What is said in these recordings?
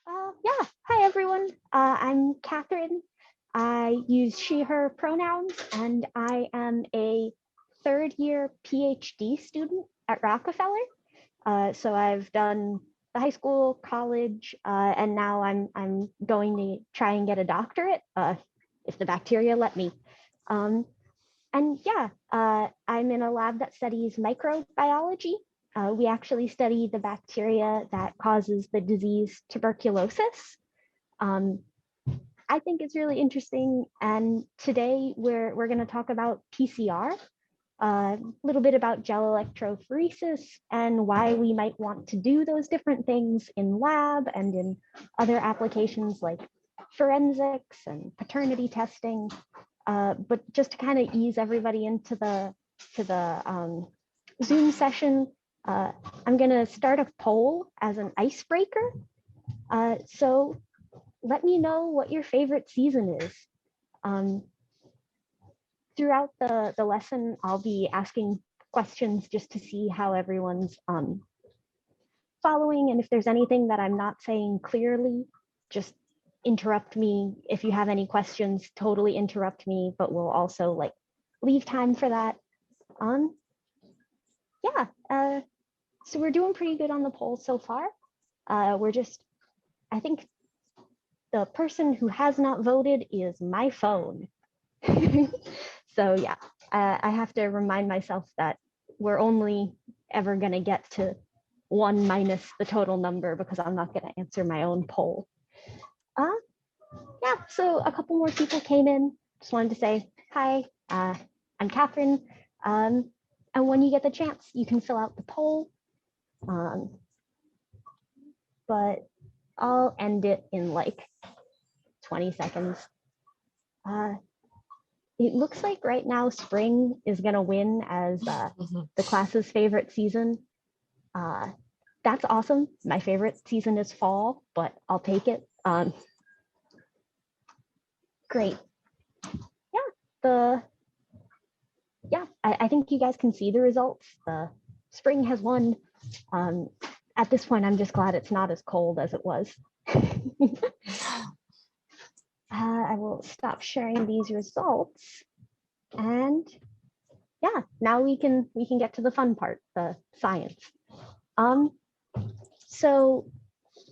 Yeah, hi everyone. I'm Catherine. I use she, her pronouns, and I am a third year PhD student at Rockefeller. So I've done the high school, college, and now I'm going to try and get a doctorate if the bacteria let me. Um, and yeah, I'm in a lab that studies microbiology. We actually study the bacteria that causes the disease tuberculosis. Um, I think it's really interesting. And today we're going to talk about PCR, a little bit about gel electrophoresis and why we might want to do those different things in lab and in other applications like forensics and paternity testing. But just to kind of ease everybody into the Zoom session, I'm going to start a poll as an icebreaker. So let me know what your favorite season is. Um, Throughout the lesson, I'll be asking questions just to see how everyone's following. And if there's anything that I'm not saying clearly, just interrupt me. If you have any questions, totally interrupt me, but we'll also like leave time for that. Um, yeah, so we're doing pretty good on the poll so far. I think the person who has not voted is my phone. So yeah, I have to remind myself that we're only ever going to get to 1 minus the total number because I'm not going to answer my own poll. Uh, yeah, so a couple more people came in. Just wanted to say hi, I'm Catherine. Um, and when you get the chance, you can fill out the poll. But I'll end it in like 20 seconds. It looks like right now spring is going to win as the class's favorite season. That's awesome. My favorite season is fall, but I'll take it. Great. I think you guys can see the results. The spring has won. At this point, I'm just glad it's not as cold as it was. I will stop sharing these results. And yeah, now we can get to the fun part, the science. So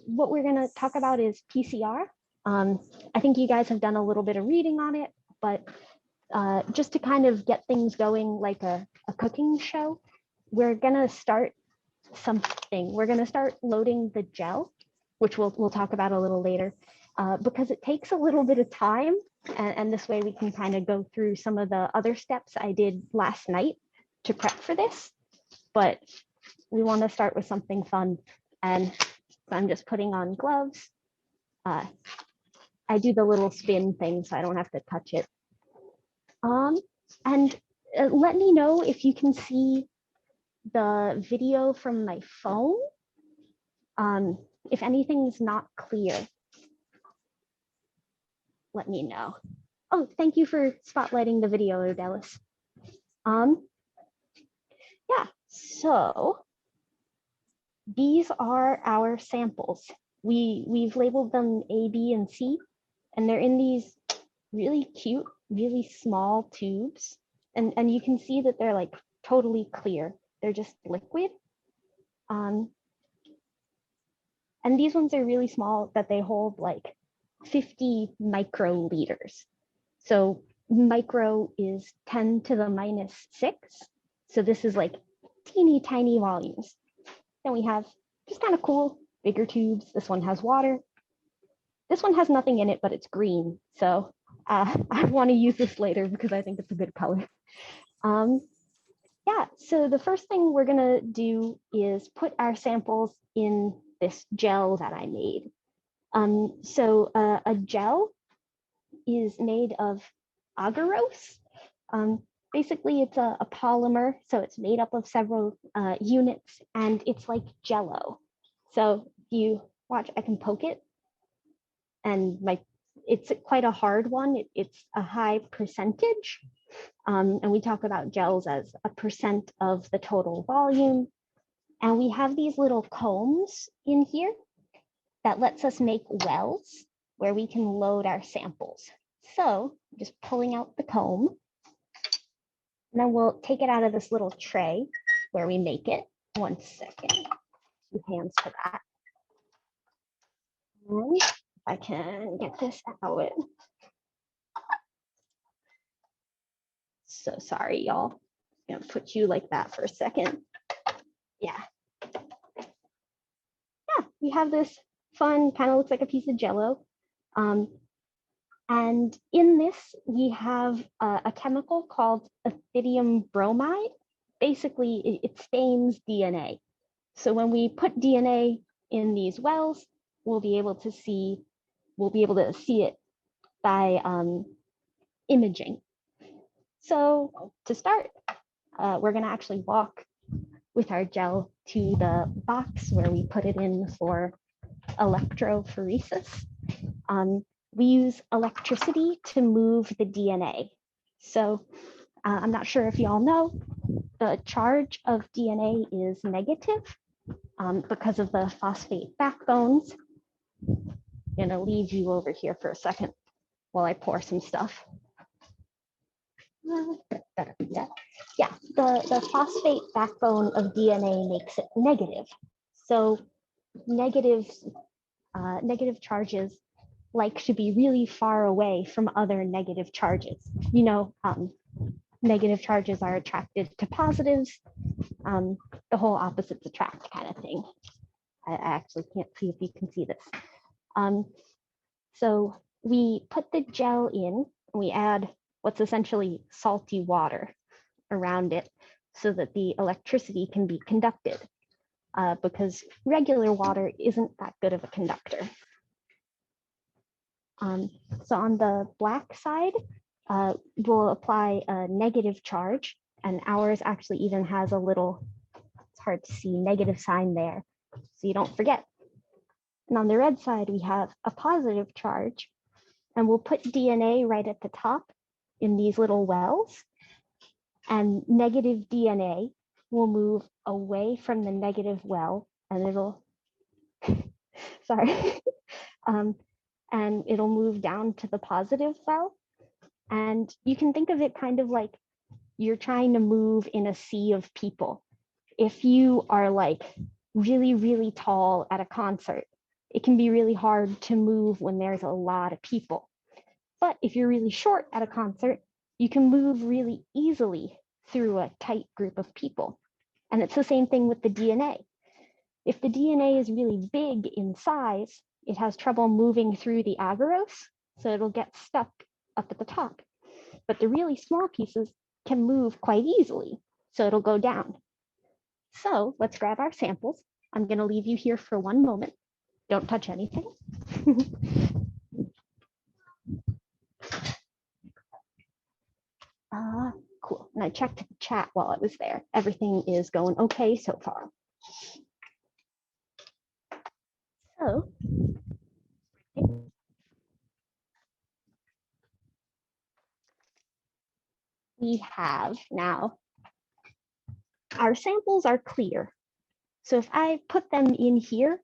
what we're going to talk about is PCR. I think you guys have done a little bit of reading on it, but just to kind of get things going like a cooking show, we're going to start something. We're going to start loading the gel, which we'll talk about a little later, because it takes a little bit of time. And this way we can kind of go through some of the other steps I did last night to prep for this. But we want to start with something fun. And I'm just putting on gloves. I do the little spin thing so I don't have to touch it. And let me know if you can see the video from my phone. If anything's not clear, let me know. Oh, thank you for spotlighting the video, Odelis. Yeah, so these are our samples. We've labeled them A, B, and C, and they're in these really cute, really small tubes. And you can see that they're like totally clear. They're just liquid. And these ones are really small that they hold like 50 microliters. So micro is 10 to the minus 6. So this is like teeny tiny volumes. Then we have just kind of cool bigger tubes. This one has water. This one has nothing in it, but it's green. So I want to use this later because I think it's a good color. Yeah, so the first thing we're gonna do is put our samples in this gel that I made. So a gel is made of agarose. Basically, it's a polymer, so it's made up of several units, and it's like Jello. So you watch, I can poke it, and it's quite a hard one. It's a high percentage, and we talk about gels as a percent of the total volume. And we have these little combs in here. that lets us make wells where we can load our samples. So I'm just pulling out the comb, and then we'll take it out of this little tray where we make it. 1 second, 2 hands to that. And if I can get this out. So sorry, y'all. I'm gonna put you like that for a second. Yeah. Yeah, we have this fun, kind of looks like a piece of Jell-O. And in this, we have a chemical called ethidium bromide. Basically, it stains DNA. So when we put DNA in these wells, we'll be able to see it by imaging. So to start, we're going to actually walk with our gel to the box where we put it in for electrophoresis. We use electricity to move the DNA. So I'm not sure if y'all know, the charge of DNA is negative because of the phosphate backbones. I'm gonna leave you over here for a second while I pour some stuff. Yeah, the phosphate backbone of DNA makes it negative. So negative charges like to be really far away from other negative charges. You know, negative charges are attracted to positives. The whole opposites attract kind of thing. I actually can't see if you can see this. So we put the gel in, and we add what's essentially salty water around it so that the electricity can be conducted because regular water isn't that good of a conductor. So on the black side, we'll apply a negative charge, and ours actually even has a little, it's hard to see, negative sign there, so you don't forget. And on the red side, we have a positive charge, and we'll put DNA right at the top in these little wells, and negative DNA will move away from the negative well, and it'll, sorry, and it'll move down to the positive well. And you can think of it kind of like you're trying to move in a sea of people. If you are like really, really tall at a concert, it can be really hard to move when there's a lot of people. But if you're really short at a concert, you can move really easily through a tight group of people. And it's the same thing with the DNA. If the DNA is really big in size, it has trouble moving through the agarose, so it'll get stuck up at the top. But the really small pieces can move quite easily, so it'll go down. So let's grab our samples. I'm going to leave you here for 1 moment. Don't touch anything. Cool. And I checked the chat while I was there. Everything is going okay so far. So we have now, our samples are clear. So if I put them in here,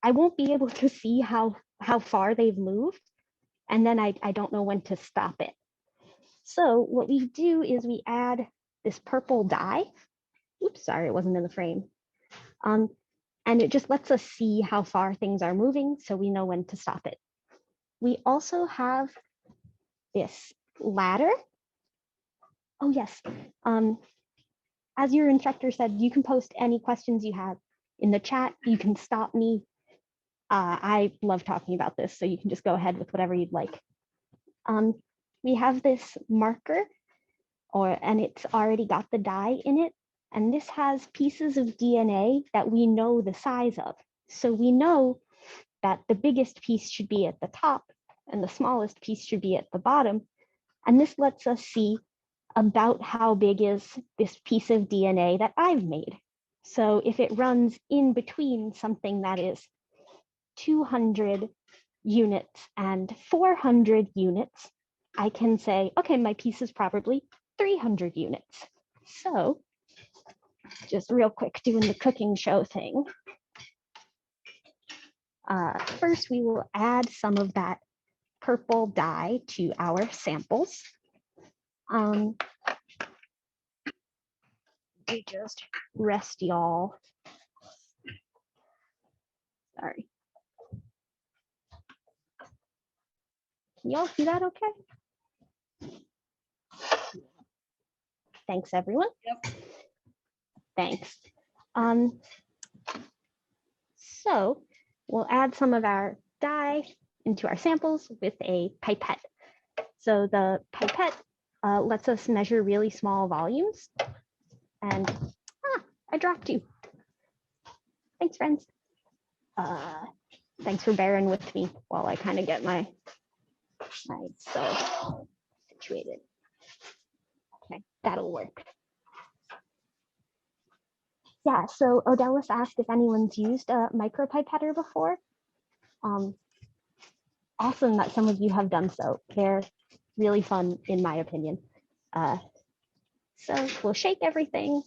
I won't be able to see how far they've moved. And then I don't know when to stop it. So what we do is we add this purple dye. Oops, sorry, it wasn't in the frame. And it just lets us see how far things are moving so we know when to stop it. We also have this ladder. Oh yes, as your instructor said, you can post any questions you have in the chat. You can stop me. I love talking about this, so you can just go ahead with whatever you'd like. We have this marker, and it's already got the dye in it. And this has pieces of DNA that we know the size of. So we know that the biggest piece should be at the top and the smallest piece should be at the bottom. And this lets us see about how big is this piece of DNA that I've made. So if it runs in between something that is 200 units and 400 units, I can say, okay, my piece is probably 300 units. So just real quick, doing the cooking show thing. First, we will add some of that purple dye to our samples. We just rest y'all. Sorry. Can y'all see that okay? Thanks, everyone. Yep. Thanks. So we'll add some of our dye into our samples with a pipette. So the pipette lets us measure really small volumes. And I dropped you. Thanks, friends. Thanks for bearing with me while I kind of get myself situated. Okay, that'll work. Yeah, so Odellis asked if anyone's used a micropipetter before. Awesome that some of you have done so. They're really fun, in my opinion. So we'll shake everything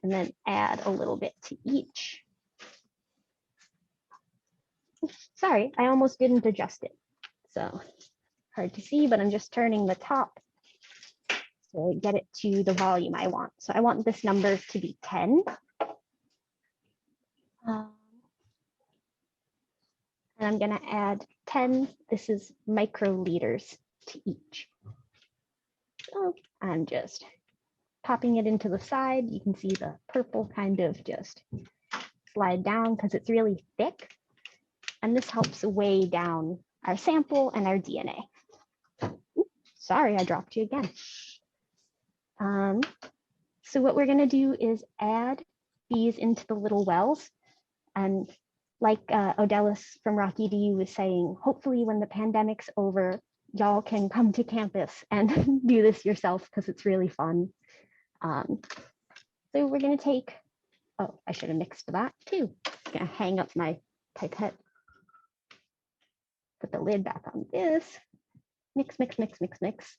and then add a little bit to each. Sorry, I almost didn't adjust it. So hard to see, but I'm just turning the top to get it to the volume I want. So I want this number to be 10. And I'm gonna add 10, this is microliters to each. So I'm just popping it into the side. You can see the purple kind of just slide down because it's really thick. And this helps weigh down our sample and our DNA. Oops, sorry, I dropped you again. So what we're gonna do is add these into the little wells. And like Odellis from Rocky D was saying, hopefully when the pandemic's over, y'all can come to campus and do this yourself because it's really fun. So we're gonna take, oh, I should have mixed that too. I'm gonna hang up my pipette. Put the lid back on this. Mix, mix, mix, mix, mix.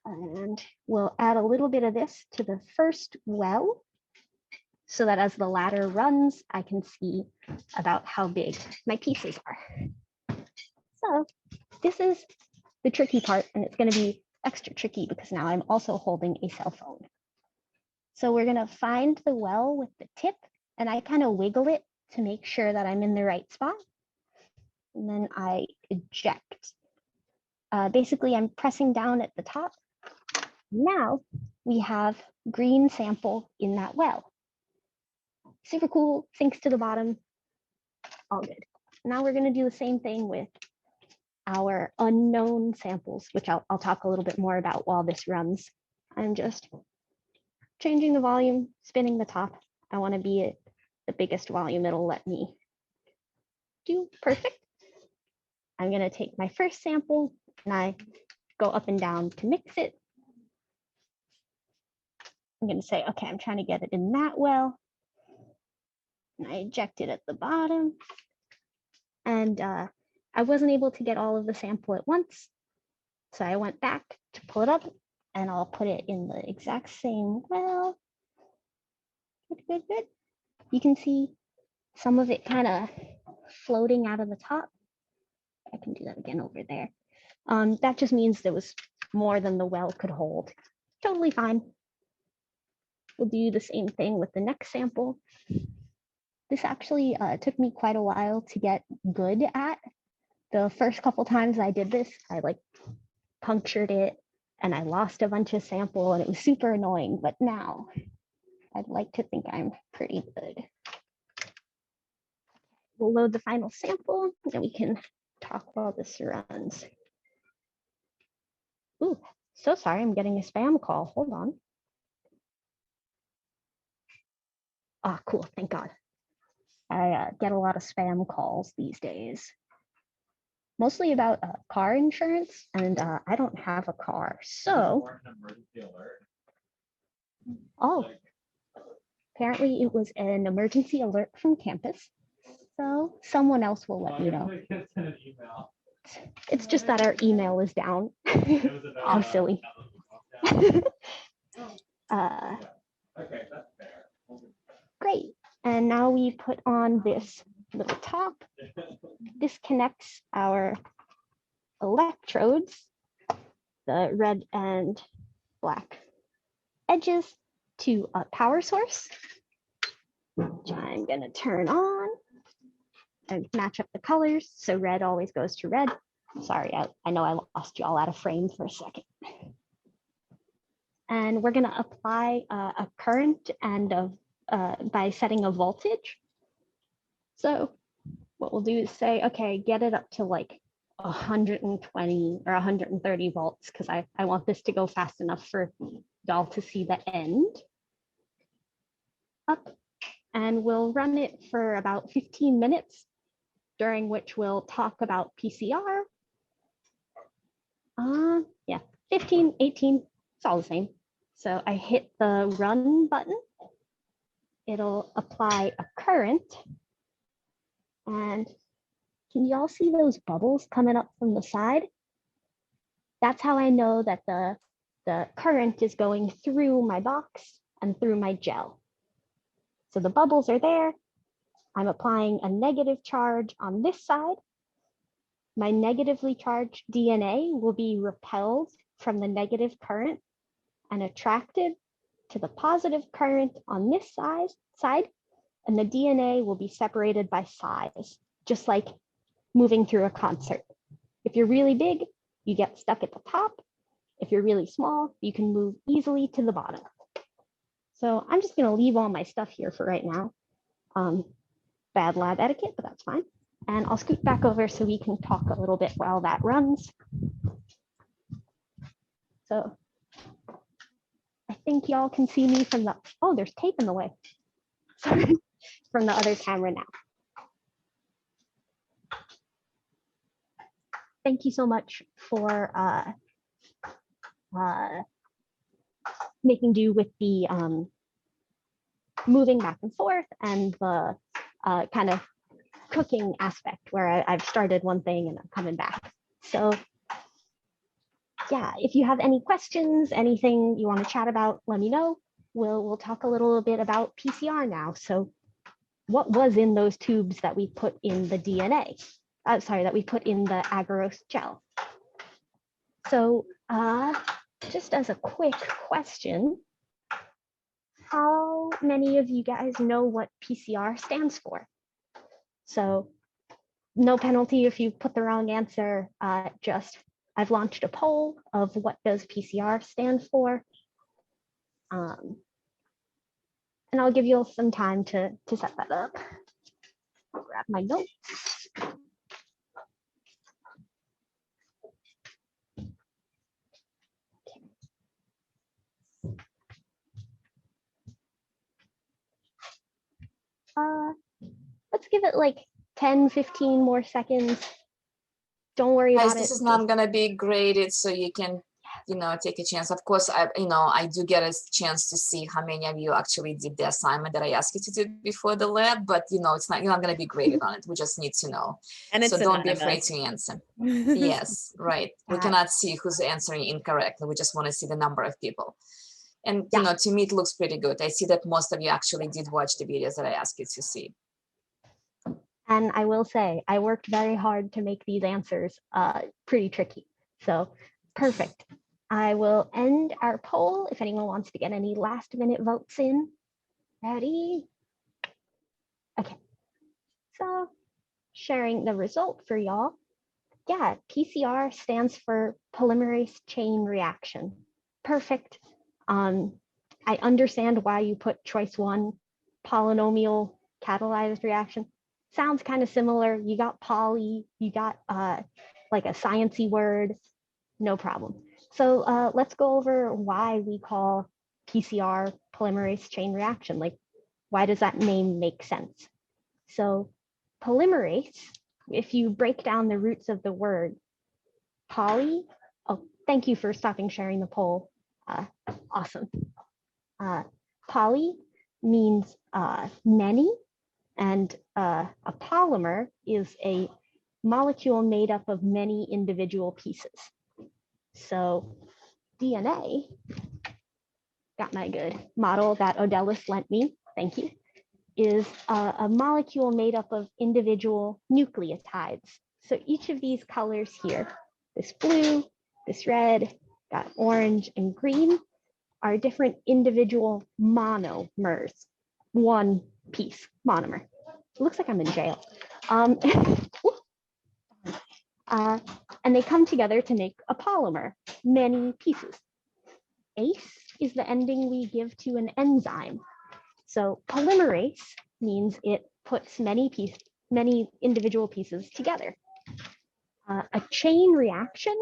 And we'll add a little bit of this to the first well so that as the ladder runs, I can see about how big my pieces are. So this is the tricky part, and it's going to be extra tricky because now I'm also holding a cell phone. So we're going to find the well with the tip, and I kind of wiggle it to make sure that I'm in the right spot. And then I eject. Basically, I'm pressing down at the top. Now we have green sample in that well. Super cool, sinks to the bottom, all good. Now we're going to do the same thing with our unknown samples, which I'll talk a little bit more about while this runs. I'm just changing the volume, spinning the top. I want to be at the biggest volume it'll let me do. Perfect. I'm going to take my first sample and I go up and down to mix it. I'm going to say, okay, I'm trying to get it in that well. And I eject it at the bottom. And I wasn't able to get all of the sample at once. So I went back to pull it up and I'll put it in the exact same well. Good, good, good. You can see some of it kind of floating out of the top. I can do that again over there. That just means there was more than the well could hold. Totally fine. We'll do the same thing with the next sample. This actually took me quite a while to get good at. The first couple times I did this, I like punctured it and I lost a bunch of sample and it was super annoying, but now I'd like to think I'm pretty good. We'll load the final sample and we can talk while this runs. Ooh, so sorry, I'm getting a spam call. Hold on. Ah, cool, thank God. I get a lot of spam calls these days. Mostly about car insurance, and I don't have a car, so. Oh, apparently it was an emergency alert from campus, so someone else will let you know. It's just that our email is down. I'm silly. Great. And now we put on this little top. This connects our electrodes, the red and black edges, to a power source, which I'm gonna turn on and match up the colors. So red always goes to red. Sorry, I know I lost you all out of frame for a second. And we're gonna apply a current and by setting a voltage. So what we'll do is say, okay, get it up to like 120 or 130 volts, because I want this to go fast enough for y'all to see the end. Up, and we'll run it for about 15 minutes, during which we'll talk about PCR. Yeah, 15, 18, it's all the same. So I hit the run button. It'll apply a current. And can y'all see those bubbles coming up from the side? That's how I know that the current is going through my box and through my gel. So the bubbles are there. I'm applying a negative charge on this side. My negatively charged DNA will be repelled from the negative current and attracted to the positive current on this side, and the DNA will be separated by size, just like moving through a concert. If you're really big, you get stuck at the top. If you're really small, you can move easily to the bottom. So I'm just gonna leave all my stuff here for right now. Bad lab etiquette, but that's fine. And I'll scoot back over so we can talk a little bit while that runs. So I think y'all can see me from the, oh, there's tape in the way. Sorry, from the other camera now. Thank you so much for making do with the moving back and forth and the kind of cooking aspect where I've started one thing and I'm coming back. So yeah, if you have any questions, anything you want to chat about, let me know. We'll talk a little bit about PCR now. So what was in those tubes that we put in the DNA? That we put in the agarose gel. So just as a quick question, how many of you guys know what PCR stands for? So no penalty if you put the wrong answer, just I've launched a poll of what does PCR stand for. And I'll give you all some time to set that up. I'll grab my notes. Let's give it like 10, 15 more seconds. Don't worry about it. This is not gonna be graded, so you can, take a chance. Of course, I do get a chance to see how many of you actually did the assignment that I asked you to do before the lab, but you're not gonna be graded on it. We just need to know. And so don't be afraid to answer. Yes, right. We cannot see who's answering incorrectly. We just want to see the number of people. And to me, it looks pretty good. I see that most of you actually did watch the videos that I asked you to see. And I will say, I worked very hard to make these answers pretty tricky. So perfect. I will end our poll if anyone wants to get any last minute votes in. Ready? Okay. So sharing the result for y'all. Yeah, PCR stands for polymerase chain reaction. Perfect. I understand why you put choice one, polynomial catalyzed reaction. Sounds kind of similar. You got poly, you got like a sciencey word, no problem. So let's go over why we call PCR polymerase chain reaction. Like, why does that name make sense? So polymerase, if you break down the roots of the word poly, oh, thank you for stopping sharing the poll. Awesome. Poly means many, and a polymer is a molecule made up of many individual pieces. So DNA, got my good model that Odelis lent me, thank you. is a molecule made up of individual nucleotides. So each of these colors here, this blue, this red, got orange and green, are different individual monomers, one piece monomer. It looks like I'm in jail. And they come together to make a polymer, many pieces. Ace is the ending we give to an enzyme. So polymerase means it puts many individual pieces together. A chain reaction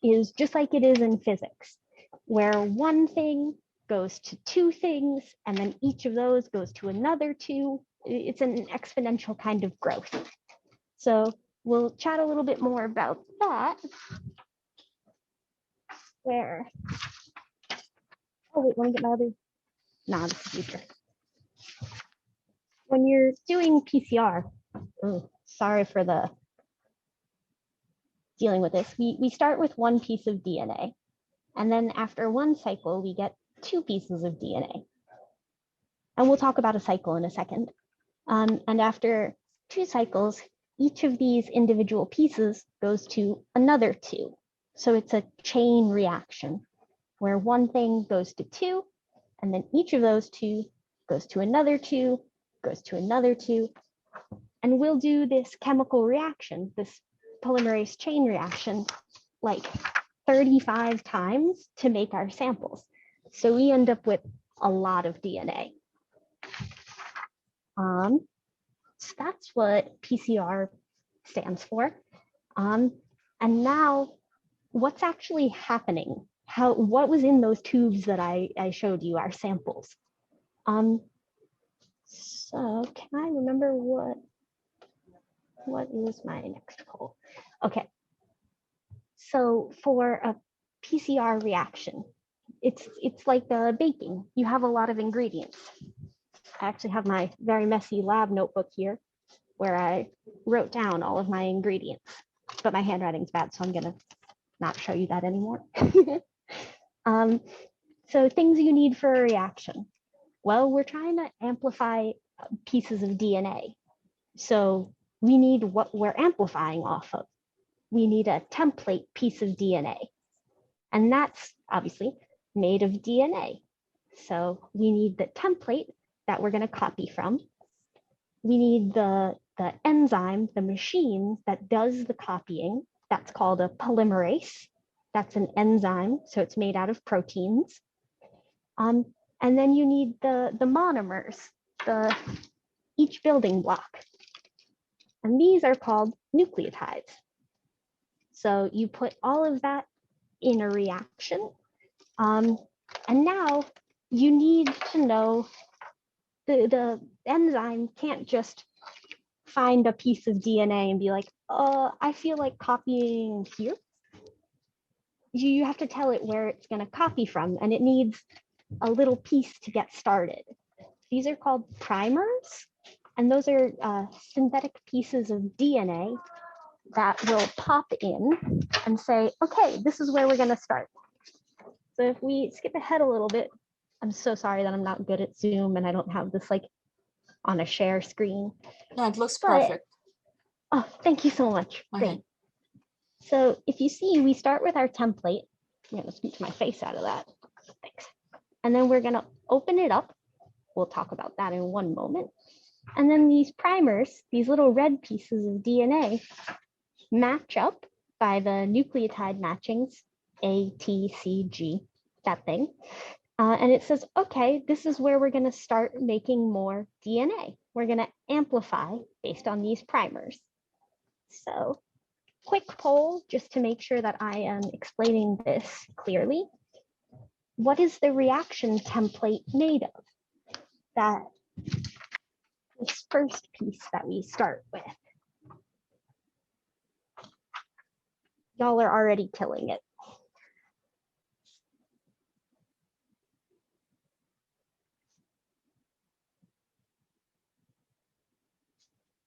is just like it is in physics, where one thing goes to two things, and then each of those goes to another two. It's an exponential kind of growth. So we'll chat a little bit more about that. Where? Oh wait, want to get my other? Nah, this is easier. When you're doing PCR, sorry for the dealing with this. We start with one piece of DNA, and then after one cycle, we get two pieces of DNA. And we'll talk about a cycle in a second. And after two cycles, each of these individual pieces goes to another two. So it's a chain reaction where one thing goes to two, and then each of those two goes to another two, goes to another two. And we'll do this chemical reaction, this polymerase chain reaction, like 35 times to make our samples. So we end up with a lot of DNA. So that's what PCR stands for. And now what's actually happening? What was in those tubes that I showed you, our samples? So can I remember what is my next goal? Okay. So for a PCR reaction, it's like baking. You have a lot of ingredients. I actually have my very messy lab notebook here where I wrote down all of my ingredients, but my handwriting's bad, so I'm gonna not show you that anymore. So things you need for a reaction. Well, we're trying to amplify pieces of DNA. So we need what we're amplifying off of. We need a template piece of DNA. And that's obviously made of DNA. So we need the template that we're going to copy from. We need the enzyme, the machine that does the copying. That's called a polymerase. That's an enzyme, so it's made out of proteins. And then you need the monomers, each building block. And these are called nucleotides. So you put all of that in a reaction. And now you need to know the enzyme can't just find a piece of DNA and be like, I feel like copying here. You have to tell it where it's going to copy from, and it needs a little piece to get started. These are called primers, and those are synthetic pieces of DNA that will pop in and say, okay, this is where we're going to start. So if we skip ahead a little bit, I'm so sorry that I'm not good at Zoom and I don't have this like on a share screen. No, it looks perfect. Oh, thank you so much. Great. So if you see, we start with our template. I'm going to scoot my face out of that. Thanks. And then we're going to open it up. We'll talk about that in one moment. And then these primers, these little red pieces of DNA, match up by the nucleotide matchings, A, T, C, G, that thing. And it says, okay, this is where we're going to start making more DNA. We're going to amplify based on these primers. So quick poll, just to make sure that I am explaining this clearly. What is the reaction template made of? That this first piece that we start with. Y'all are already killing it.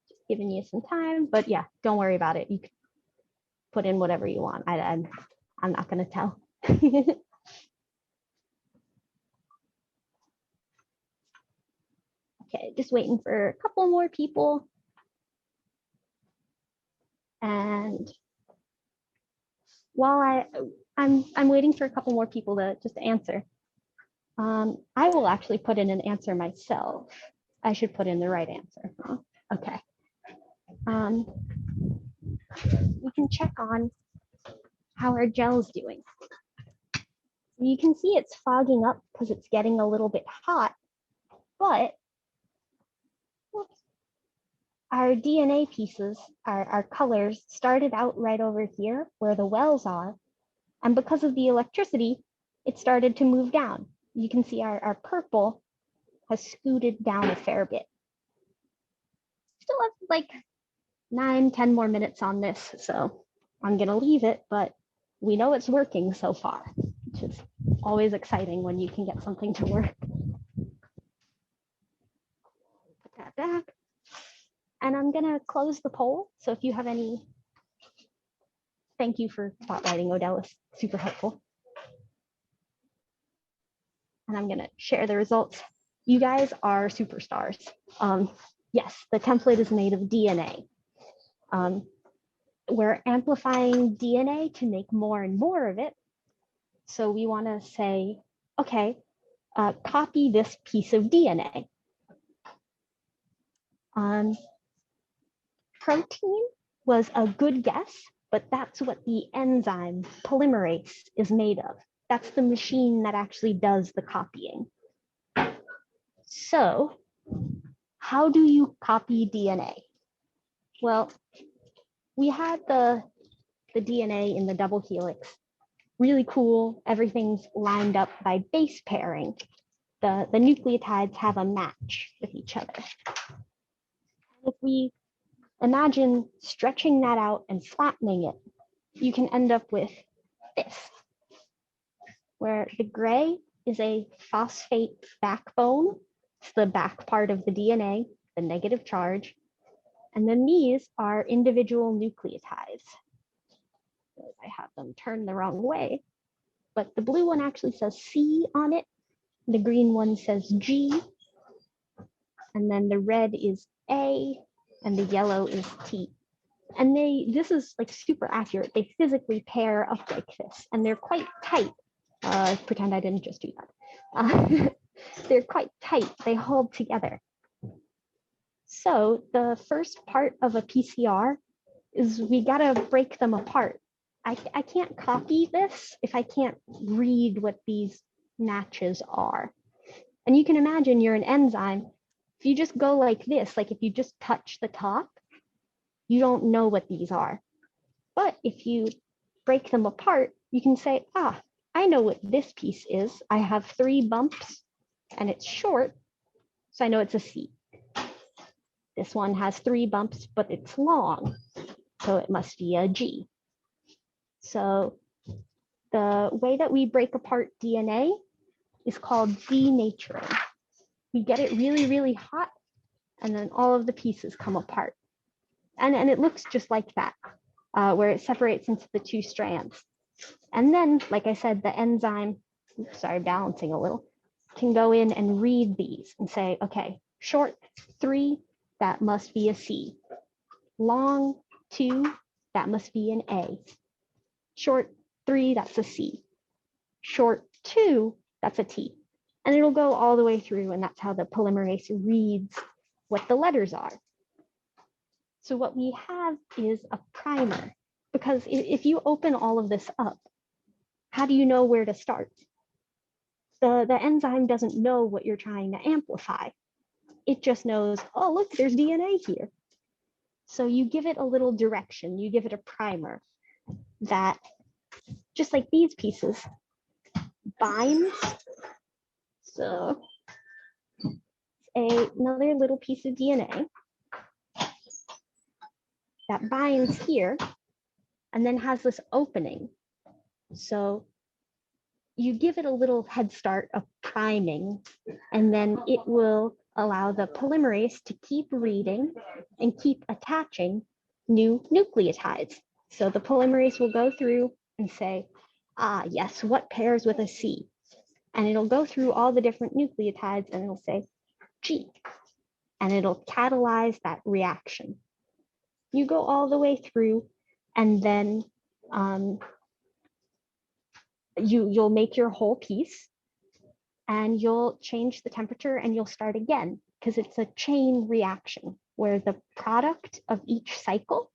Just giving you some time, but yeah, don't worry about it. You can put in whatever you want. I'm not going to tell. Okay, just waiting for a couple more people. And while I'm waiting for a couple more people to just answer, I will actually put in an answer myself. I should put in the right answer. Okay. We can check on how our gel's doing. You can see it's fogging up because it's getting a little bit hot, but our DNA pieces, our colors started out right over here where the wells are. And because of the electricity, it started to move down. You can see our purple has scooted down a fair bit. Still have like 9-10 more minutes on this, so I'm gonna leave it, but we know it's working so far, which is always exciting when you can get something to work. Put that back. And I'm gonna close the poll. So if you have any, thank you for spotlighting, Odell, it's super helpful. And I'm gonna share the results. You guys are superstars. Yes, the template is made of DNA. We're amplifying DNA to make more and more of it. So we wanna say, okay, copy this piece of DNA. Protein was a good guess, but that's what the enzyme polymerase is made of. That's the machine that actually does the copying. So how do you copy DNA? Well, we had the DNA in the double helix. Really cool. Everything's lined up by base pairing. The nucleotides have a match with each other. If we imagine stretching that out and flattening it, you can end up with this, where the gray is a phosphate backbone. It's the back part of the DNA, the negative charge. And then these are individual nucleotides. I have them turned the wrong way, but the blue one actually says C on it. The green one says G. And then the red is A, and the yellow is T. And this is like super accurate. They physically pair up like this, and they're quite tight. Pretend I didn't just do that. They're quite tight. They hold together. So the first part of a PCR is we gotta break them apart. I can't copy this if I can't read what these matches are. And you can imagine you're an enzyme. If you just go like this, like if you just touch the top, you don't know what these are. But if you break them apart, you can say, I know what this piece is. I have 3 bumps and it's short, so I know it's a C. This one has 3 bumps, but it's long, so it must be a G. So the way that we break apart DNA is called denaturing. We get it really, really hot, and then all of the pieces come apart. And it looks just like that, where it separates into the 2 strands. And then, like I said, the enzyme, sorry, balancing a little, can go in and read these and say, okay, short 3, that must be a C. Long 2, that must be an A. Short 3, that's a C. Short 2, that's a T. And it'll go all the way through, and that's how the polymerase reads what the letters are. So what we have is a primer, because if you open all of this up, how do you know where to start? The enzyme doesn't know what you're trying to amplify. It just knows, oh, look, there's DNA here. So you give it a little direction, you give it a primer that, just like these pieces, binds. So another little piece of DNA that binds here and then has this opening. So you give it a little head start of priming, and then it will allow the polymerase to keep reading and keep attaching new nucleotides. So the polymerase will go through and say, yes, what pairs with a C? And it'll go through all the different nucleotides and it'll say G. and it'll catalyze that reaction. You go all the way through, and then you'll make your whole piece, and you'll change the temperature and you'll start again, because it's a chain reaction where the product of each cycle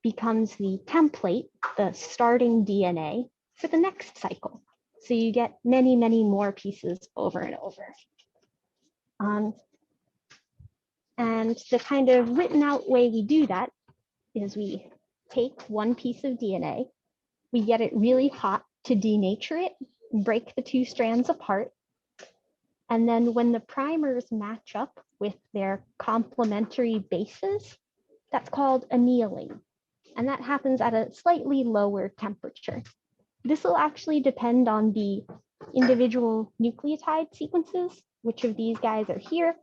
becomes the template, the starting DNA for the next cycle. So you get many, many more pieces over and over. And the kind of written out way we do that is we take one piece of DNA, we get it really hot to denature it, break the two strands apart. And then when the primers match up with their complementary bases, that's called annealing. And that happens at a slightly lower temperature. This will actually depend on the individual nucleotide sequences, which of these guys are here.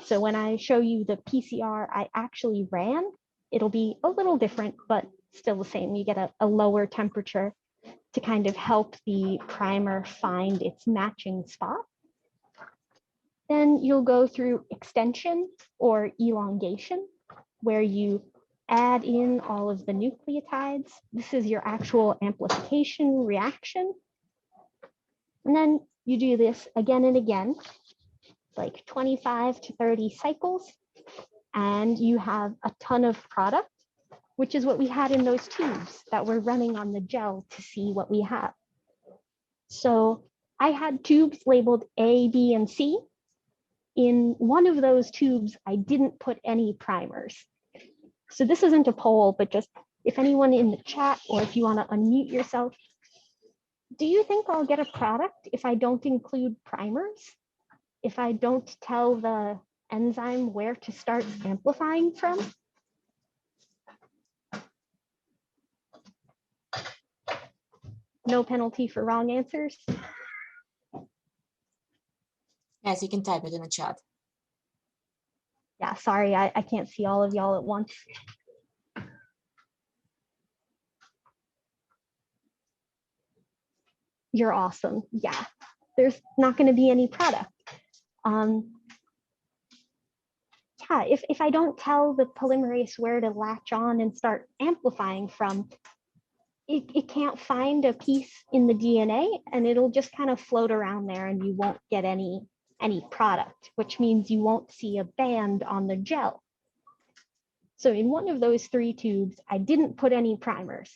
So when I show you the PCR I actually ran, it'll be a little different, but still the same. You get a lower temperature to kind of help the primer find its matching spot. Then you'll go through extension or elongation, where you add in all of the nucleotides. This is your actual amplification reaction. And then you do this again and again, like 25 to 30 cycles, and you have a ton of product, which is what we had in those tubes that we're running on the gel to see what we have. So I had tubes labeled A, B, and C. In one of those tubes, I didn't put any primers. So this isn't a poll, but just if anyone in the chat, or if you want to unmute yourself, do you think I'll get a product if I don't include primers? If I don't tell the enzyme where to start amplifying from? No penalty for wrong answers. Yes, you can type it in the chat. Yeah, sorry, I can't see all of y'all at once. You're awesome. Yeah, there's not going to be any product. Yeah, if I don't tell the polymerase where to latch on and start amplifying from, it can't find a piece in the DNA, and it'll just kind of float around there, and you won't get any product, which means you won't see a band on the gel. So in one of those 3 tubes, I didn't put any primers.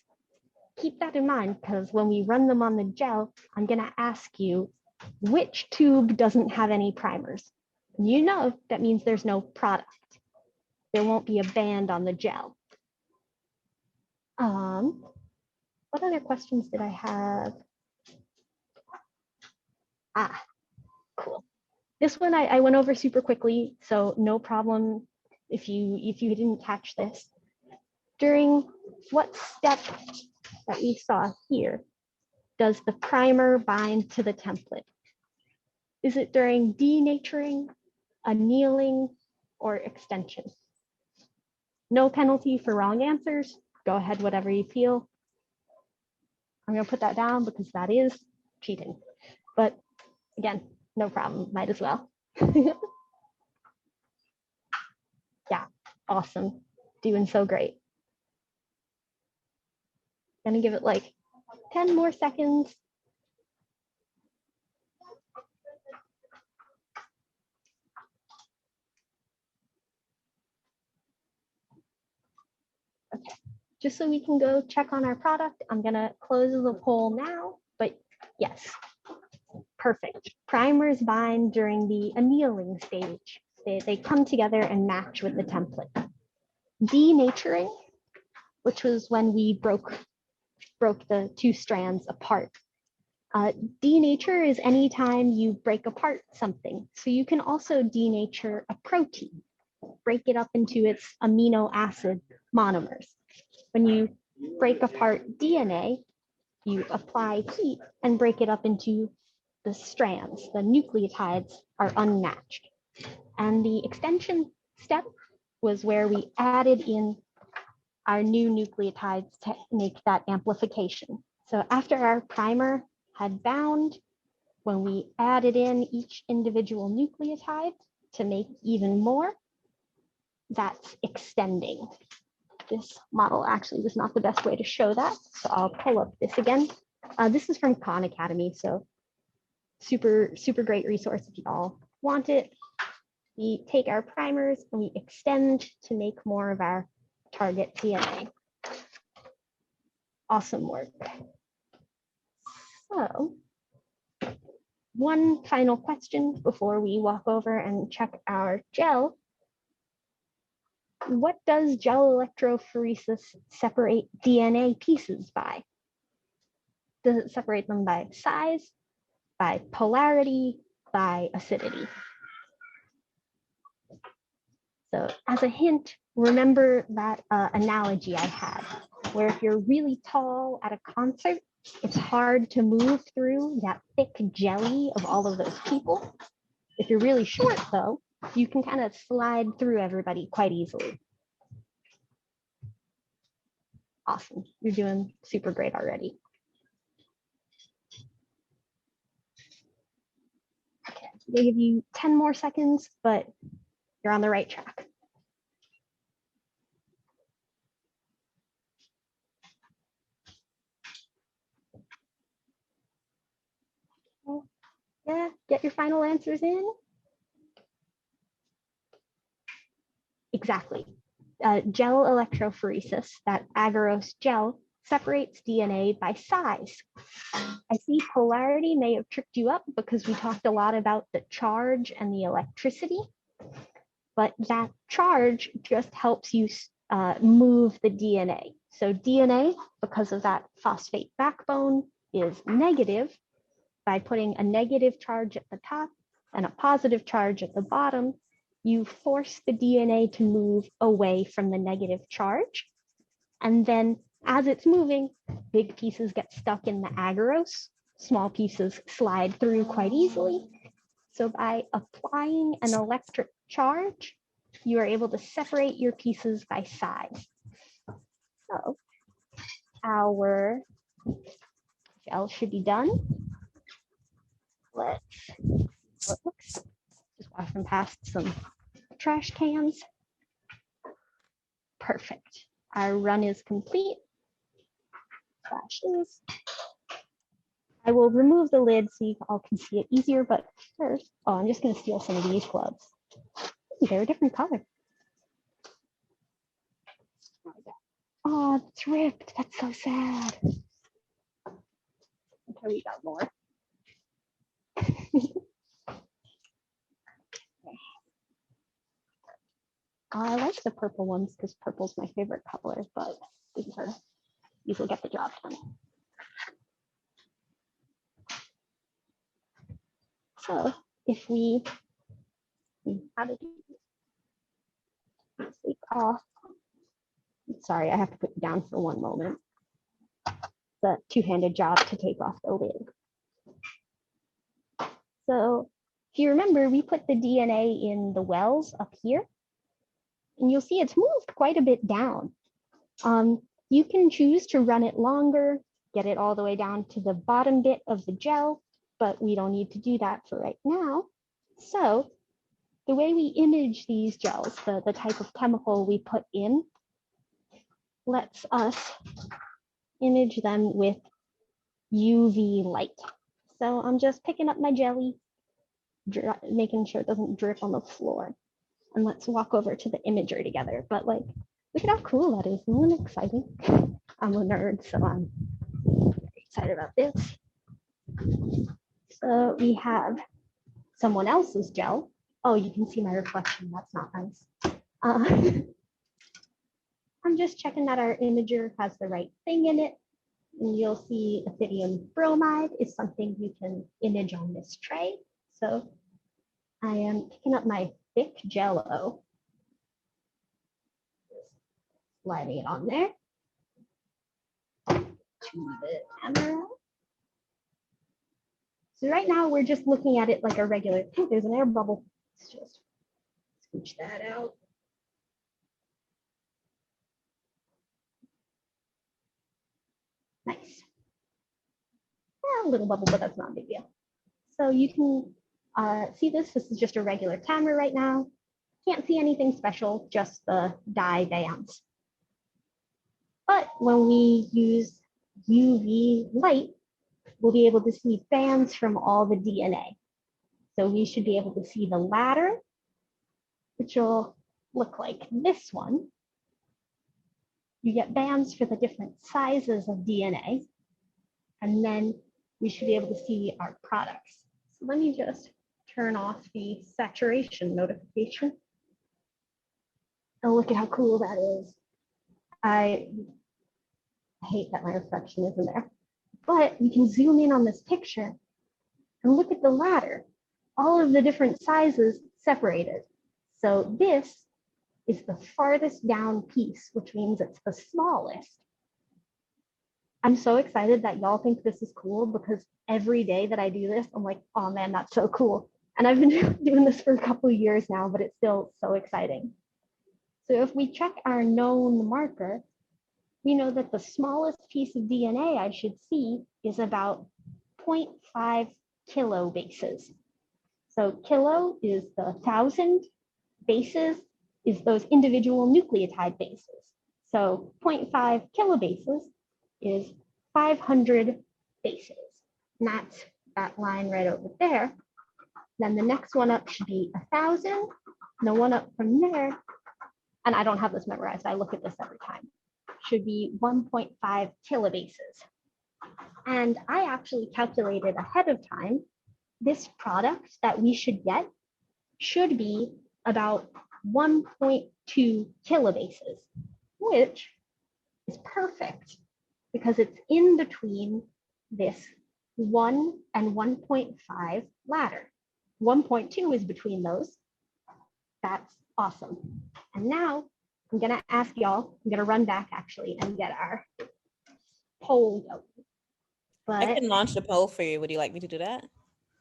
Keep that in mind, because when we run them on the gel, I'm going to ask you which tube doesn't have any primers. You know that means there's no product. There won't be a band on the gel. What other questions did I have? Cool. This one I went over super quickly, so no problem if you didn't catch this. During what step that we saw here does the primer bind to the template? Is it during denaturing, annealing, or extension? No penalty for wrong answers. Go ahead, whatever you feel. I'm going to put that down because that is cheating. But again, no problem, might as well. Yeah, awesome. Doing so great. Gonna give it like 10 more seconds. Okay, just so we can go check on our product, I'm gonna close the poll now, but yes, perfect. Primers bind during the annealing stage. They come together and match with the template. Denaturing, which was when we broke the 2 strands apart. Denature is anytime you break apart something. So you can also denature a protein, break it up into its amino acid monomers. When you break apart DNA, you apply heat and break it up into the strands. The nucleotides are unmatched. And the extension step was where we added in our new nucleotides to make that amplification. So after our primer had bound, when we added in each individual nucleotide to make even more, that's extending. This model actually was not the best way to show that, so I'll pull up this again. This is from Khan Academy, so super great resource if you all want it. We take our primers and we extend to make more of our target DNA. Awesome work. So, one final question before we walk over and check our gel. What does gel electrophoresis separate DNA pieces by? Does it separate them by size, by polarity, by acidity? So as a hint, remember that analogy I had, where if you're really tall at a concert, it's hard to move through that thick jelly of all of those people. If you're really short though, you can kind of slide through everybody quite easily. Awesome, you're doing super great already. Okay, I'll give you 10 more seconds, but you're on the right track. Yeah, get your final answers in. Exactly. Gel electrophoresis, that agarose gel, separates DNA by size. I see polarity may have tricked you up because we talked a lot about the charge and the electricity, but that charge just helps you move the DNA. So DNA, because of that phosphate backbone, is negative. By putting a negative charge at the top and a positive charge at the bottom, you force the DNA to move away from the negative charge. And then as it's moving, big pieces get stuck in the agarose, small pieces slide through quite easily. So by applying an electric charge, you are able to separate your pieces by size. So our gel should be done. Let's see how it looks. Just washing past some trash cans. Perfect. Our run is complete. Flashes. I will remove the lid so you all can see it easier, but first, oh, I'm just going to steal some of these gloves. They're a different color. Oh, it's ripped. That's so sad. Okay, we got more. I like the purple ones because purple's my favorite color, but these will get the job done. So if we, how did you take off? Sorry, I have to put it down for one moment. It's a two-handed job to take off the lid. So if you remember, we put the DNA in the wells up here, and you'll see it's moved quite a bit down. You can choose to run it longer, get it all the way down to the bottom bit of the gel, but we don't need to do that for right now. So the way we image these gels, the type of chemical we put in, lets us image them with UV light. So I'm just picking up my jelly, making sure it doesn't drip on the floor. And let's walk over to the imager together. But like, look at how cool that is. Isn't it exciting? I'm a nerd, so I'm very excited about this. So we have someone else's gel. Oh, you can see my reflection. That's not nice. I'm just checking that our imager has the right thing in it. And you'll see ethidium bromide is something you can image on this tray. So I am picking up my thick Jello, sliding it on there to the camera. So right now we're just looking at it like a regular, oh, there's an air bubble. Let's just scooch that out. Nice. Yeah, a little bubble, but that's not a big deal. So you can see this. This is just a regular camera right now. Can't see anything special, just the dye bands. But when we use UV light, we'll be able to see bands from all the DNA. So we should be able to see the ladder, which will look like this one. You get bands for the different sizes of DNA, and then we should be able to see our products. So let me just turn off the saturation notification. Oh, look at how cool that is. I hate that my reflection isn't there, but you can zoom in on this picture and look at the ladder, all of the different sizes separated. So this is the farthest down piece, which means it's the smallest. I'm so excited that y'all think this is cool because every day that I do this, I'm like, oh man, that's so cool. And I've been doing this for a couple of years now, but it's still so exciting. So if we check our known marker, we know that the smallest piece of DNA I should see is about 0.5 kilobases. So kilo is the 1,000, bases is those individual nucleotide bases. So 0.5 kilobases is 500 bases. And that's that line right over there. Then the next one up should be 1,000. And the one up from there, and I don't have this memorized, I look at this every time, should be 1.5 kilobases. And I actually calculated ahead of time, this product that we should get should be about 1.2 kilobases, which is perfect because it's in between this 1 and 1.5 ladder. 1.2 is between those. That's awesome. And now I'm gonna ask y'all, I'm gonna run back actually and get our poll going. I But can launch the poll for you. Would you like me to do that?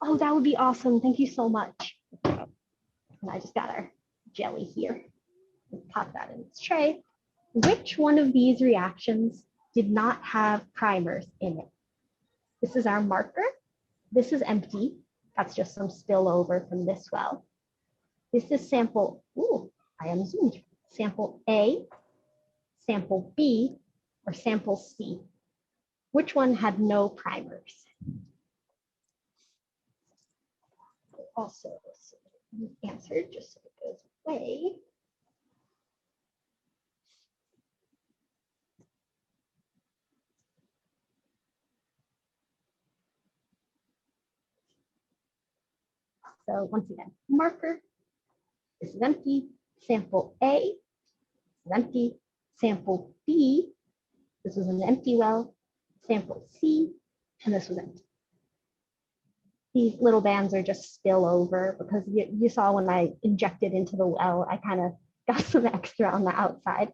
oh, that would be awesome. Thank you so much. And I just got our jelly here. Pop that in its tray. Which one of these reactions did not have primers in it? This is our marker. This is empty. That's just some spillover from this well. This is sample, ooh, I am zoomed. Sample A, sample B, or sample C. Which one had no primers? Also, answer just so it goes away. So once again, marker, this is empty. Sample A is empty. Sample B, this was an empty well. Sample C, and this was empty. These little bands are just spill over because you saw when I injected into the well, I kind of got some extra on the outside.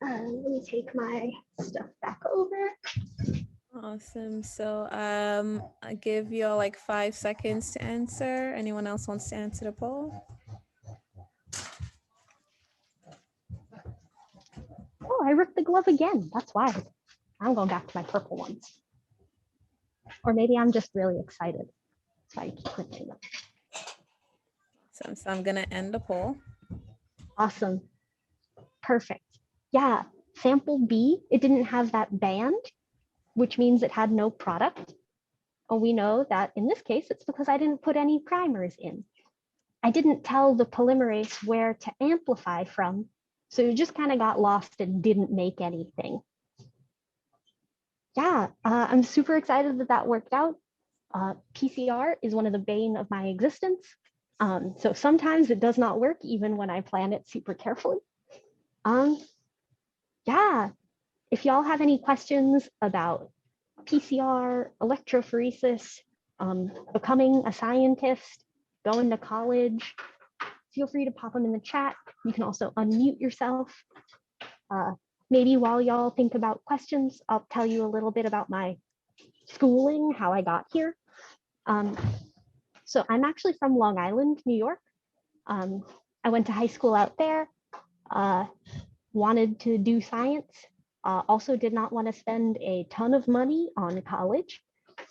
Let me take my stuff back over. Awesome. So I give you all like 5 seconds to answer. Anyone else wants to answer the poll? Oh, I ripped the glove again. That's why. I'm going back to my purple ones. Or maybe I'm just really excited. So I keep ripping them. So I'm gonna end the poll. Awesome. Perfect. Yeah, sample B, it didn't have that band, which means it had no product. And we know that in this case, it's because I didn't put any primers in. I didn't tell the polymerase where to amplify from, so it just kind of got lost and didn't make anything. Yeah, I'm super excited that that worked out. PCR is one of the bane of my existence. So sometimes it does not work even when I plan it super carefully. Yeah, if y'all have any questions about PCR, electrophoresis, becoming a scientist, going to college, feel free to pop them in the chat. You can also unmute yourself. Maybe while y'all think about questions, I'll tell you a little bit about my schooling, how I got here. So I'm actually from Long Island, New York. I went to high school out there, wanted to do science, also did not want to spend a ton of money on college.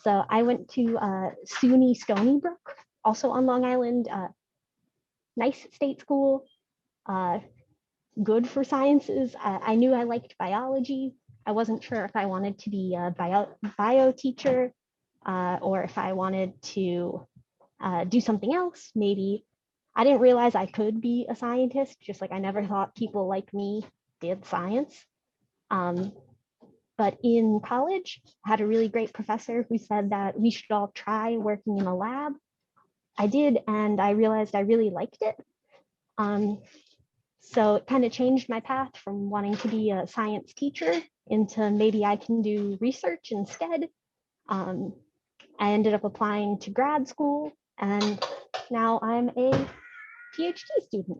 So I went to SUNY Stony Brook, also on Long Island. nice state school, good for sciences. I knew I liked biology. I wasn't sure if I wanted to be a bio teacher or if I wanted to do something else. Maybe I didn't realize I could be a scientist, just like I never thought people like me did science. But in college, I had a really great professor who said that we should all try working in a lab. I did, and I realized I really liked it. So it kind of changed my path from wanting to be a science teacher into maybe I can do research instead. I ended up applying to grad school, and now I'm a PhD student.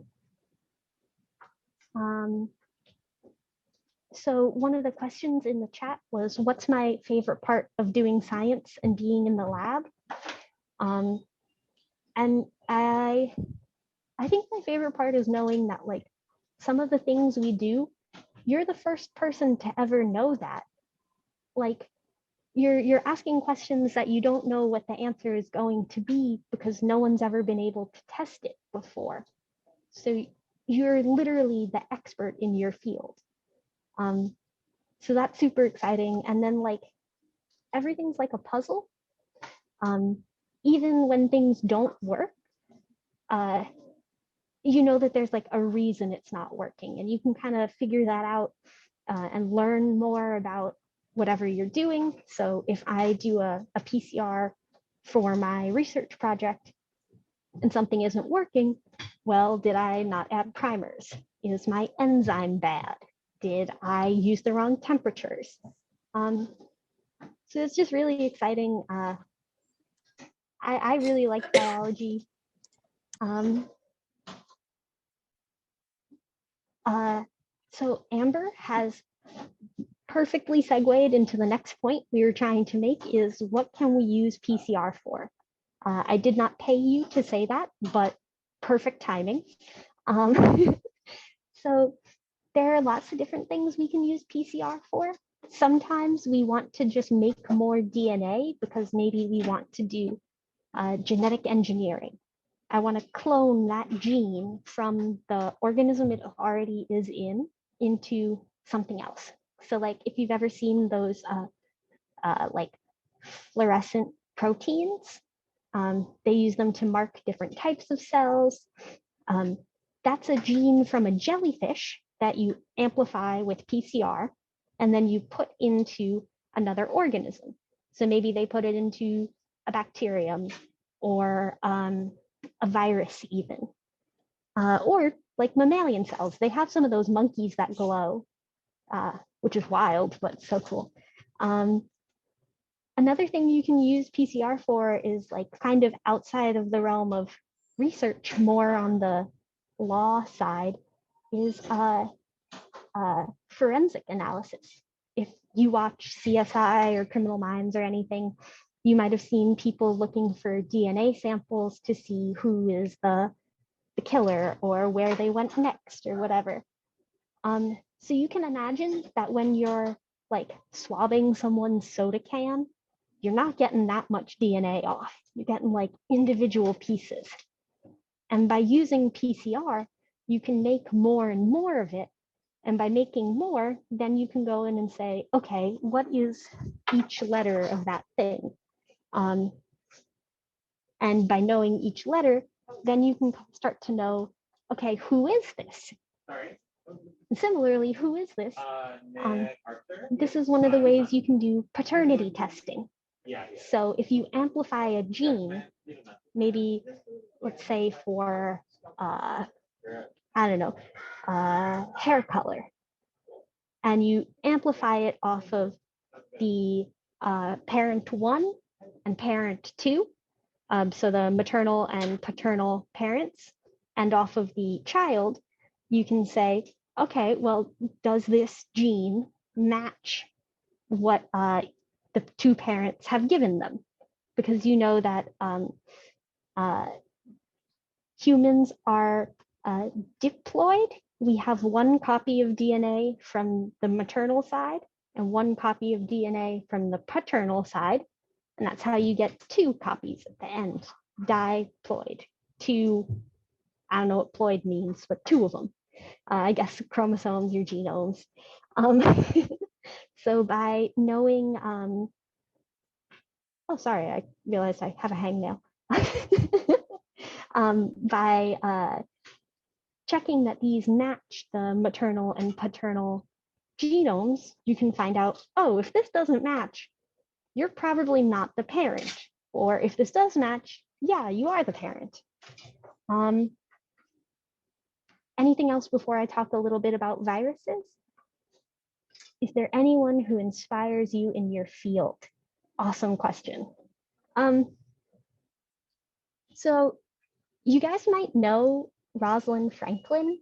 So one of the questions in the chat was, what's my favorite part of doing science and being in the lab? And I think my favorite part is knowing that like some of the things we do, you're the first person to ever know that. Like you're asking questions that you don't know what the answer is going to be because no one's ever been able to test it before. So you're literally the expert in your field. So that's super exciting. And then like everything's like a puzzle. Even when things don't work, you know that there's like a reason it's not working, and you can kind of figure that out and learn more about whatever you're doing. So if I do a PCR for my research project and something isn't working, well, did I not add primers? Is my enzyme bad? Did I use the wrong temperatures? So it's just really exciting. I really like biology. So Amber has perfectly segued into the next point we were trying to make, is what can we use PCR for? I did not pay you to say that, but perfect timing. So there are lots of different things we can use PCR for. Sometimes we want to just make more DNA because maybe we want to do genetic engineering. I want to clone that gene from the organism it already is in into something else. So like if you've ever seen those like fluorescent proteins, they use them to mark different types of cells. That's a gene from a jellyfish that you amplify with PCR, and then you put into another organism. So maybe they put it into a bacterium or a virus even, or like mammalian cells. They have some of those monkeys that glow, which is wild, but so cool. Another thing you can use PCR for is like kind of outside of the realm of research, more on the law side, is forensic analysis. If you watch CSI or Criminal Minds or anything, you might have seen people looking for DNA samples to see who is the killer or where they went next or whatever. So you can imagine that when you're like swabbing someone's soda can, you're not getting that much DNA off. You're getting like individual pieces. And by using PCR, you can make more and more of it. And by making more, then you can go in and say, okay, what is each letter of that thing? And by knowing each letter, then you can start to know, okay, who is this? And similarly, who is this? This is one of the ways you can do paternity testing. So if you amplify a gene, maybe let's say for, I don't know, hair color, and you amplify it off of the parent 1 and parent 2, so the maternal and paternal parents, and off of the child, you can say, okay, well, does this gene match what the two parents have given them? Because you know that humans are diploid. We have one copy of DNA from the maternal side and one copy of DNA from the paternal side. And that's how you get two copies at the end, diploid, two I don't know what ploid means, but 2 of them. I guess chromosomes, your genomes. So by knowing, oh, sorry, I realized I have a hangnail. By checking that these match the maternal and paternal genomes, you can find out, oh, if this doesn't match, you're probably not the parent. Or if this does match, yeah, you are the parent. Anything else before I talk a little bit about viruses? Is there anyone who inspires you in your field? Awesome question. So you guys might know Rosalind Franklin.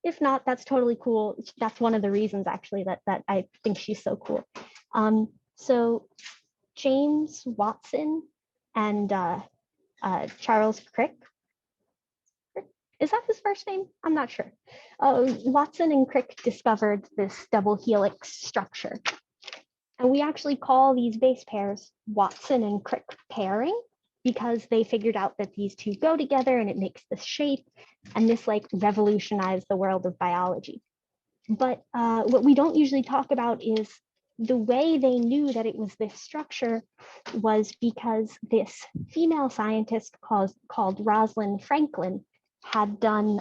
If not, that's totally cool. That's one of the reasons actually that I think she's so cool. So James Watson and Charles Crick, is that his first name? I'm not sure. Watson and Crick discovered this double helix structure. And we actually call these base pairs Watson and Crick pairing because they figured out that these 2 go together and it makes this shape, and this like revolutionized the world of biology. But what we don't usually talk about is the way they knew that it was this structure was because this female scientist called Rosalind Franklin had done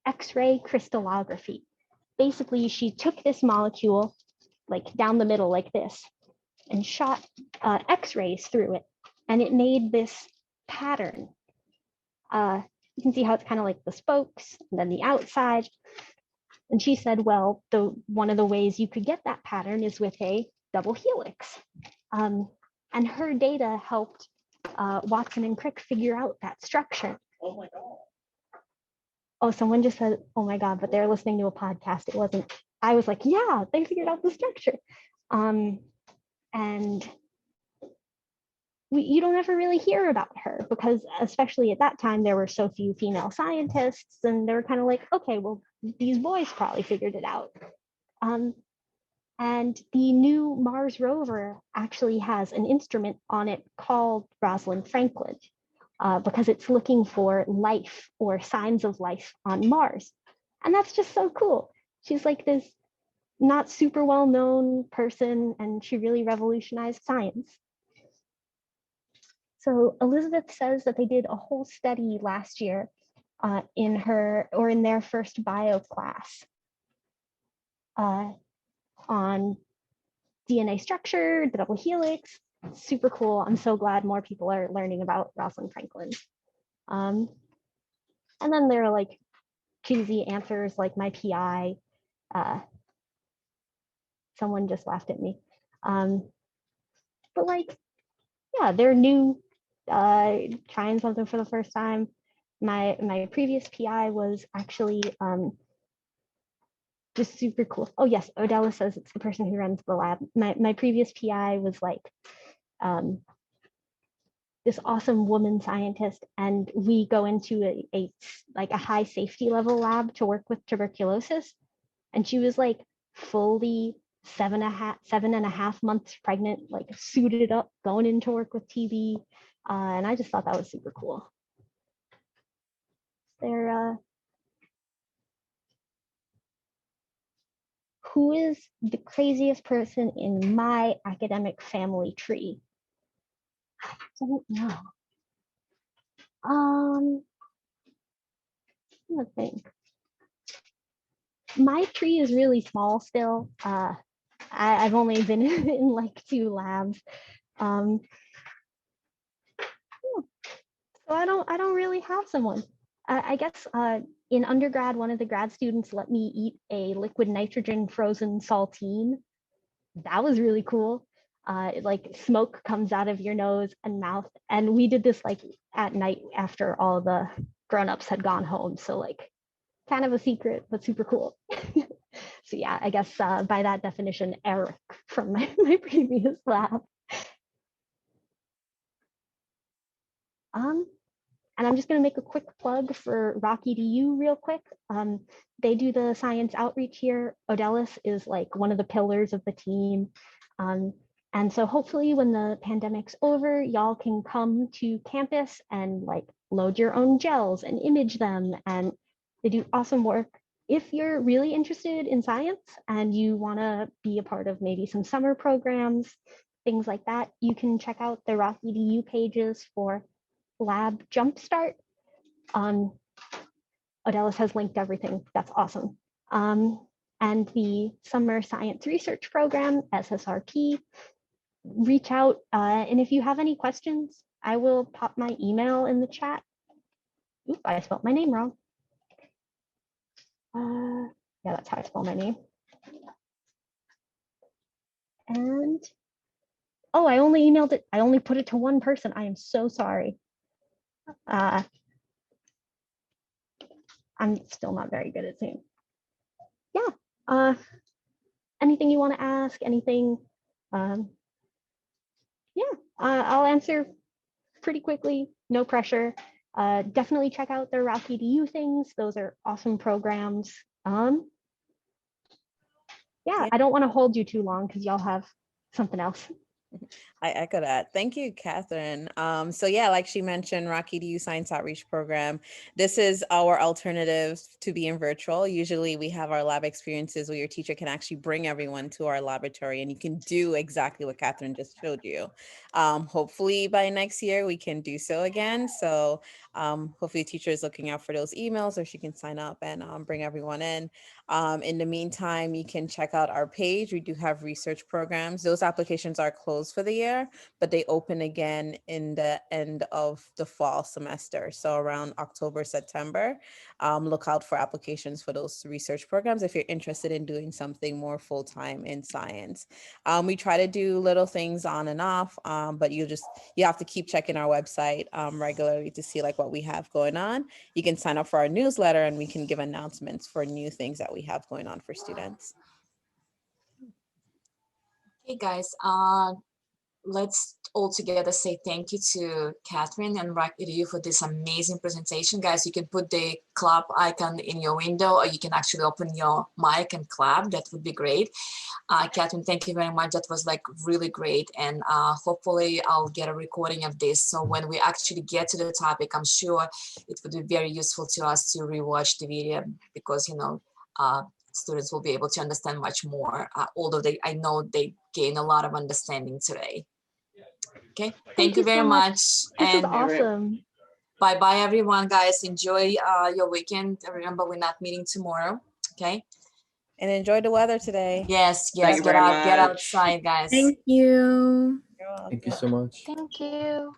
X-ray crystallography. Basically, she took this molecule like down the middle like this and shot X-rays through it, and it made this pattern. You can see how it's kind of like the spokes and then the outside. And she said, well, one of the ways you could get that pattern is with a double helix. And her data helped Watson and Crick figure out that structure. Oh my God. Oh, someone just said, oh my God, but they're listening to a podcast. It wasn't, I was like, yeah, they figured out the structure. And you don't ever really hear about her because especially at that time, there were so few female scientists and they were kind of like, okay, well, these boys probably figured it out. And the new Mars rover actually has an instrument on it called Rosalind Franklin because it's looking for life or signs of life on Mars. And that's just so cool. She's like this not super well-known person and she really revolutionized science. So Elizabeth says that they did a whole study last year in their first bio class on DNA structure, the double helix. Super cool. I'm so glad more people are learning about Rosalind Franklin. And then there are like cheesy answers like my PI. Someone just laughed at me. But like, yeah, they're new, trying something for the first time. My previous PI was actually just super cool. Oh yes, Odella says it's the person who runs the lab. My previous PI was like this awesome woman scientist, and we go into a high safety level lab to work with tuberculosis. And she was like fully 7.5 months pregnant, like suited up, going into work with TB. And I just thought that was super cool. Who is the craziest person in my academic family tree? I don't know. I'm gonna think. My tree is really small still. I've only been in like 2 labs. So I don't really have someone. I guess in undergrad, one of the grad students let me eat a liquid nitrogen frozen saltine. That was really cool. Like smoke comes out of your nose and mouth. And we did this like at night after all the grown-ups had gone home. So like kind of a secret, but super cool. So yeah, I guess by that definition, Eric from my previous lab. And I'm just going to make a quick plug for Rocky DU real quick. They do the science outreach here. Odellis is like one of the pillars of the team. And so hopefully when the pandemic's over, y'all can come to campus and like load your own gels and image them. And they do awesome work. If you're really interested in science and you want to be a part of maybe some summer programs, things like that, you can check out the Rock EDU pages for Lab Jumpstart. Odellis has linked everything. That's awesome. And the Summer Science Research Program, SSRP, reach out. And if you have any questions, I will pop my email in the chat. Oop, I spelled my name wrong. Yeah, that's how I spell my name. And, oh, I only emailed it. I only put it to one person. I am so sorry. I'm still not very good at Zoom. Yeah. Anything you want to ask, anything? Yeah, I'll answer pretty quickly, no pressure. Definitely check out their Rock EDU things. Those are awesome programs. Yeah, I don't want to hold you too long because y'all have something else. I echo that. Thank you, Catherine. So yeah, like she mentioned, Rock EDU Science Outreach Program. This is our alternative to being virtual. Usually we have our lab experiences where your teacher can actually bring everyone to our laboratory and you can do exactly what Catherine just showed you. Hopefully by next year we can do so again. So hopefully the teacher is looking out for those emails or she can sign up and bring everyone in. In the meantime, you can check out our page. We do have research programs. Those applications are closed for the year, but they open again in the end of the fall semester. So around October, September, look out for applications for those research programs if you're interested in doing something more full-time in science. We try to do little things on and off, but you have to keep checking our website regularly to see like what we have going on. You can sign up for our newsletter and we can give announcements for new things that we have going on for students. Okay, guys, let's all together say thank you to Catherine and Rock EDU for this amazing presentation. Guys, you can put the clap icon in your window or you can actually open your mic and clap. That would be great. Catherine, thank you very much. That was like really great. And hopefully I'll get a recording of this. So when we actually get to the topic, I'm sure it would be very useful to us to rewatch the video because, you know, students will be able to understand much more, although I know they gain a lot of understanding today. Okay, thank you very so much. This And is awesome. bye-bye, everyone, guys. Enjoy your weekend. Remember, we're not meeting tomorrow, okay? And enjoy the weather today. Yes, Thank you get very out, get much. outside, guys. Thank you. You're welcome. Thank you so much. Thank you.